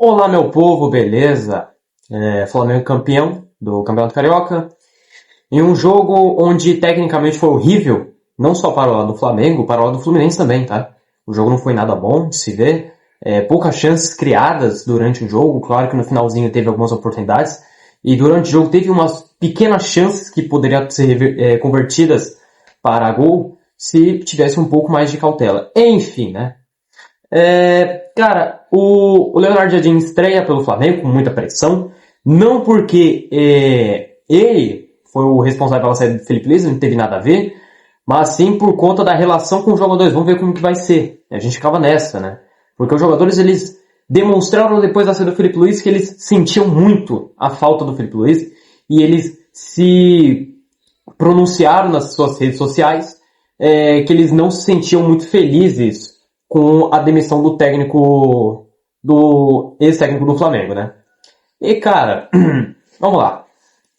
Olá, meu povo, beleza? Flamengo campeão do Campeonato Carioca. Em um jogo onde tecnicamente foi horrível, não só para o lado do Flamengo, para o lado do Fluminense também, tá? O jogo não foi nada bom de se ver. Poucas chances criadas durante o jogo. Claro que no finalzinho teve algumas oportunidades. E durante o jogo teve umas pequenas chances que poderiam ser convertidas para gol se tivesse um pouco mais de cautela. Enfim, né? Cara, o Leonardo Jardim estreia pelo Flamengo com muita pressão, não porque ele foi o responsável pela saída do Felipe Luiz, não teve nada a ver, mas sim por conta da relação com os jogadores. Vamos ver como que vai ser. A gente ficava nessa, né? Porque os jogadores, eles demonstraram depois da saída do Felipe Luiz que eles sentiam muito a falta do Felipe Luiz e eles se pronunciaram nas suas redes sociais que eles não se sentiam muito felizes com a demissão do técnico, do ex-técnico do Flamengo, né? E, cara, vamos lá.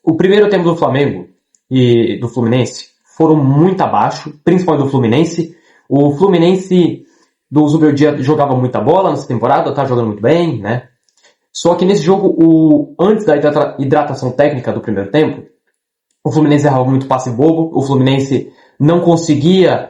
O primeiro tempo do Flamengo e do Fluminense foram muito abaixo, principalmente do Fluminense. O Fluminense do Zubeldia jogava muita bola nessa temporada, tá jogando muito bem, né? Só que nesse jogo, antes da hidratação técnica do primeiro tempo, o Fluminense errava muito passe bobo, o Fluminense não conseguia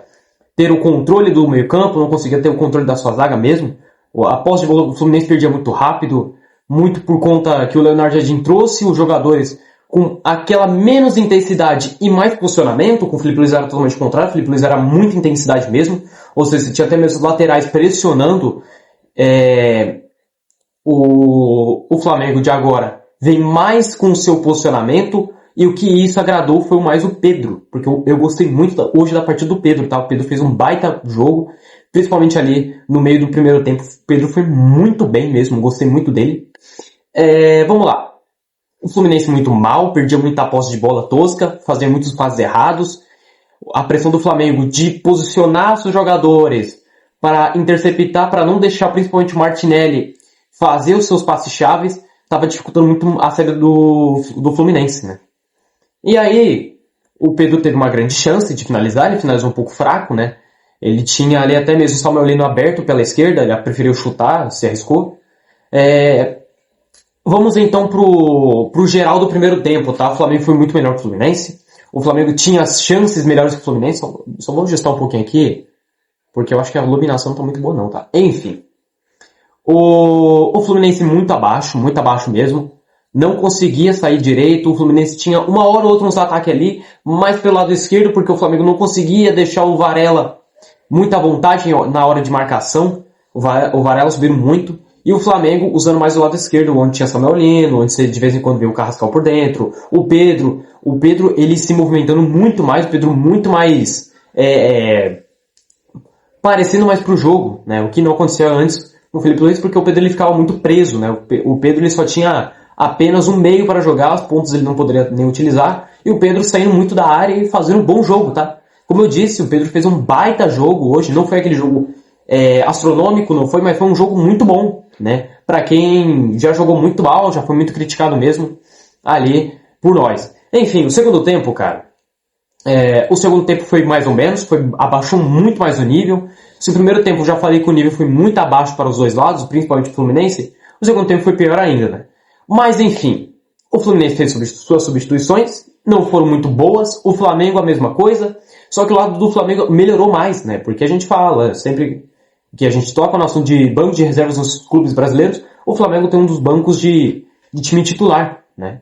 ter o controle do meio campo, não conseguia ter o controle da sua zaga mesmo. A posse de bola do Fluminense perdia muito rápido, muito por conta que o Leonardo Jardim trouxe os jogadores com aquela menos intensidade e mais posicionamento. Com o Felipe Luiz era totalmente contrário, o Felipe Luiz era muita intensidade mesmo, ou seja, você tinha até mesmo os laterais pressionando. O Flamengo de agora vem mais com o seu posicionamento. E o que isso agradou foi mais o Pedro, porque eu gostei muito hoje da partida do Pedro, tá? O Pedro fez um baita jogo, principalmente ali no meio do primeiro tempo. O Pedro foi muito bem mesmo, gostei muito dele. Vamos lá. O Fluminense muito mal, perdia muita posse de bola tosca, fazia muitos passes errados. A pressão do Flamengo de posicionar seus jogadores para interceptar, para não deixar principalmente o Martinelli fazer os seus passes chaves, estava dificultando muito a saída do Fluminense, né? E aí, o Pedro teve uma grande chance de finalizar, ele finalizou um pouco fraco, né? Ele tinha ali até mesmo o Samuel Lino aberto pela esquerda, ele preferiu chutar, se arriscou. Vamos então pro geral do primeiro tempo, tá? O Flamengo foi muito melhor que o Fluminense. O Flamengo tinha as chances melhores que o Fluminense. Só vou ajustar um pouquinho aqui, porque eu acho que a iluminação não tá muito boa não, tá? Enfim. O Fluminense muito abaixo mesmo. Não conseguia sair direito, o Fluminense tinha uma hora ou outra uns ataques ali, mais pelo lado esquerdo, porque o Flamengo não conseguia deixar o Varela muito à vontade na hora de marcação. O Varela subiu muito, e o Flamengo usando mais o lado esquerdo, onde tinha Samuel Lino, onde de vez em quando veio o Carrascal por dentro, o Pedro ele se movimentando muito mais, o Pedro muito mais parecendo mais pro jogo, né? O que não acontecia antes com o Felipe Luiz, porque o Pedro ele ficava muito preso, né? O Pedro ele só tinha apenas um meio para jogar, os pontos ele não poderia nem utilizar, e o Pedro saindo muito da área e fazendo um bom jogo, tá? Como eu disse, o Pedro fez um baita jogo hoje, não foi aquele jogo astronômico, não foi, mas foi um jogo muito bom, né? Para quem já jogou muito mal, já foi muito criticado mesmo ali por nós. Enfim, o segundo tempo, cara, o segundo tempo foi mais ou menos, abaixou muito mais o nível. Se o primeiro tempo eu já falei que o nível foi muito abaixo para os dois lados, principalmente o Fluminense, o segundo tempo foi pior ainda, né? Mas enfim, o Fluminense fez suas substituições, não foram muito boas, o Flamengo a mesma coisa, só que o lado do Flamengo melhorou mais, né? Porque a gente fala, sempre que a gente toca no assunto de banco de reservas nos clubes brasileiros, o Flamengo tem um dos bancos de time titular, né?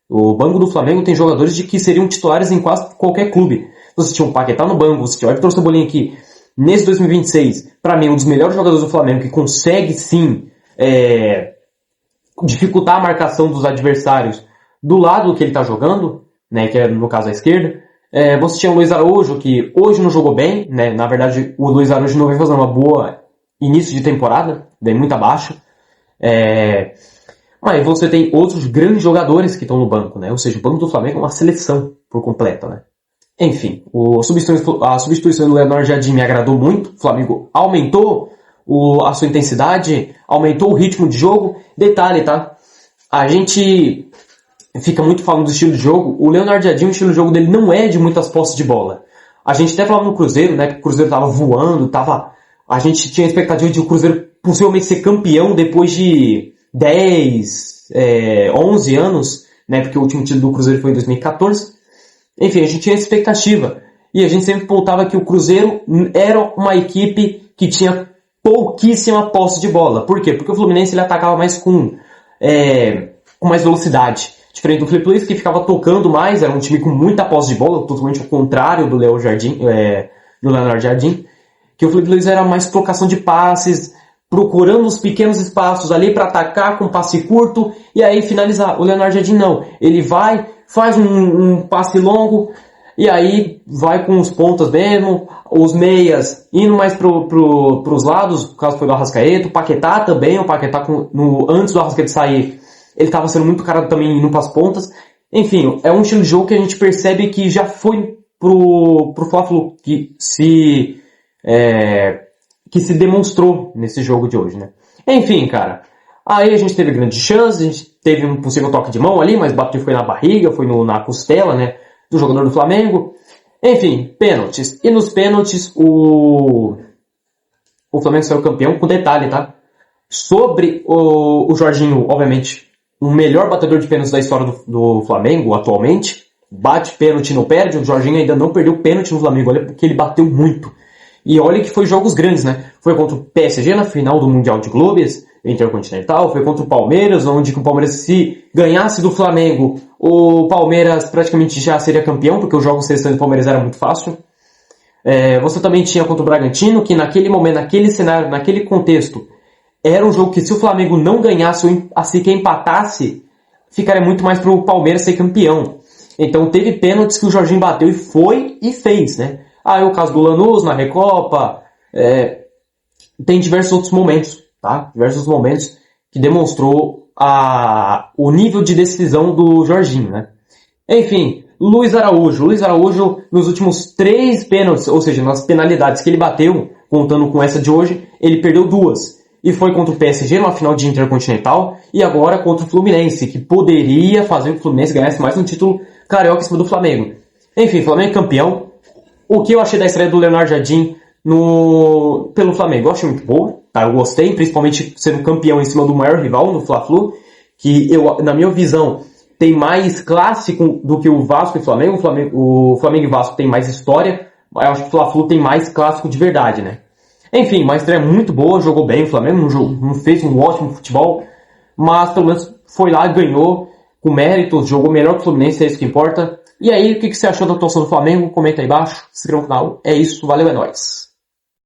O banco do Flamengo tem jogadores que seriam titulares em quase qualquer clube. Você tinha um Paquetá no banco, você tinha o Everton Cebolinha aqui, nesse 2026, para mim, um dos melhores jogadores do Flamengo, que consegue sim dificultar a marcação dos adversários do lado que ele está jogando, né, que é no caso a esquerda. Você tinha o Luiz Araújo, que hoje não jogou bem, né, na verdade o Luiz Araújo não vem fazendo uma boa início de temporada, vem muito abaixo. Mas você tem outros grandes jogadores que estão no banco, né, ou seja, o banco do Flamengo é uma seleção por completa, né. Enfim, a substituição do Leonardo Jardim me agradou muito, o Flamengo aumentou a sua intensidade, aumentou o ritmo de jogo. Detalhe, tá? A gente fica muito falando do estilo de jogo. O Leonardo Jardim, o estilo de jogo dele não é de muitas posses de bola. A gente até falava no Cruzeiro, né? Que o Cruzeiro tava voando, a gente tinha a expectativa de o Cruzeiro possivelmente ser campeão depois de 10, 11 anos, né? Porque o último título do Cruzeiro foi em 2014. Enfim, a gente tinha essa expectativa. E a gente sempre apontava que o Cruzeiro era uma equipe que tinha pouquíssima posse de bola. Por quê? Porque o Fluminense ele atacava mais com mais velocidade. Diferente do Felipe Luiz, que ficava tocando mais, era um time com muita posse de bola, totalmente ao contrário do do Leonardo Jardim, que o Felipe Luiz era mais trocação de passes, procurando os pequenos espaços ali para atacar com passe curto e aí finalizar. O Leonardo Jardim não, ele vai, faz um passe longo e aí vai com os pontas mesmo, os meias indo mais pros lados, no caso foi do Arrascaeta, o Paquetá também, o Paquetá antes do Arrascaeta sair, ele estava sendo muito carado também indo para as pontas. Enfim, é um estilo de jogo que a gente percebe que já foi pro Fla-Flu, que se demonstrou nesse jogo de hoje, né? Enfim, cara, aí a gente teve grandes chances, a gente teve um possível toque de mão ali, mas bateu foi na barriga, foi na costela, né, do jogador do Flamengo. Enfim, pênaltis. E nos pênaltis, o Flamengo saiu campeão, com detalhe, tá? Sobre o Jorginho, obviamente, o melhor batedor de pênaltis da história do Flamengo, atualmente. Bate pênalti, não perde. O Jorginho ainda não perdeu pênalti no Flamengo, olha, porque ele bateu muito. E olha que foi jogos grandes, né? Foi contra o PSG na final do Mundial de Clubes, Intercontinental, foi contra o Palmeiras, onde o Palmeiras, se ganhasse do Flamengo, o Palmeiras praticamente já seria campeão, porque os jogos restantes do Palmeiras era muito fácil. Você também tinha contra o Bragantino, que naquele momento, naquele cenário, naquele contexto, era um jogo que se o Flamengo não ganhasse ou assim que empatasse, ficaria muito mais pro Palmeiras ser campeão. Então teve pênaltis que o Jorginho bateu e foi e fez, né? Aí o caso do Lanús na Recopa, tem diversos outros momentos, tá? Diversos momentos que demonstrou o nível de decisão do Jorginho, né? Enfim, Luiz Araújo, nos últimos 3 pênaltis, ou seja, nas penalidades que ele bateu, contando com essa de hoje, ele perdeu 2. E foi contra o PSG numa final de Intercontinental, e agora contra o Fluminense, que poderia fazer com que o Fluminense ganhasse mais um título carioca em cima do Flamengo. Enfim, Flamengo campeão. O que eu achei da estreia do Leonardo Jardim pelo Flamengo? Eu achei muito boa, tá? Eu gostei, principalmente sendo campeão em cima do maior rival no Fla-Flu, que na minha visão, tem mais clássico do que o Vasco e Flamengo. O Flamengo e Vasco tem mais história, mas eu acho que o Fla-Flu tem mais clássico de verdade, né? Enfim, uma estreia muito boa, jogou bem o Flamengo, não fez um ótimo futebol, mas pelo menos foi lá e ganhou com mérito, jogou melhor que o Fluminense, é isso que importa. E aí, o que você achou da atuação do Flamengo? Comenta aí embaixo, se inscreva no canal. É isso, valeu, é nóis.